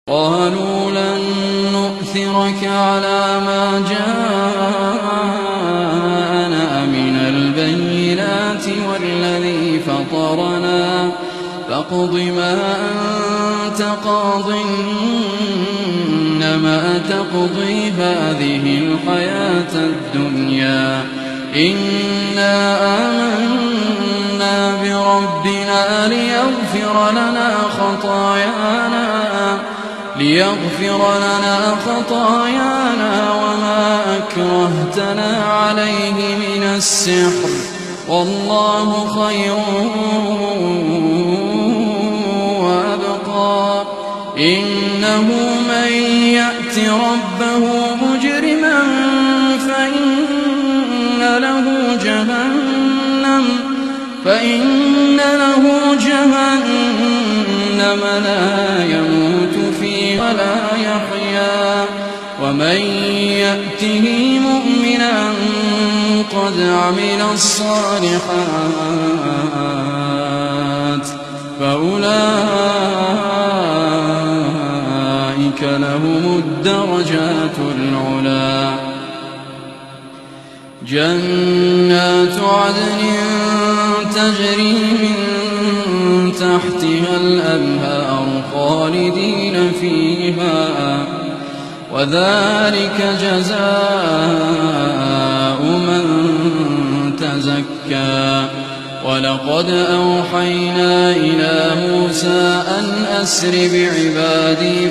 قالوا لن نؤثرك على ما جاءنا من البينات والذي فطرنا فاقض ما أنت قاض إنما تقضي هذه الحياة الدنيا إنا آمنا بربنا ليغفر لنا خطايانا وما أكرهتنا عليه من السحر والله خير وأبقى إنه من يأت ربه مجرما فإن له جهنم لا يموت فيها ولا يحيا ومن يأته مؤمنا قد عمل الصالحات فأولئك لهم الدرجات العلى جنات عدن تجري من تحتها الأنهار خالدين فيها وذلك جزاء من تزكى ولقد أوحينا إلى موسى أن أسر بعبادي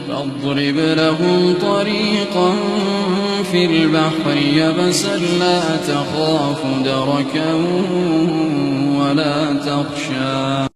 فاضرب لهم طريقا في البحر يبسا لا تخاف دركا ولا تخشى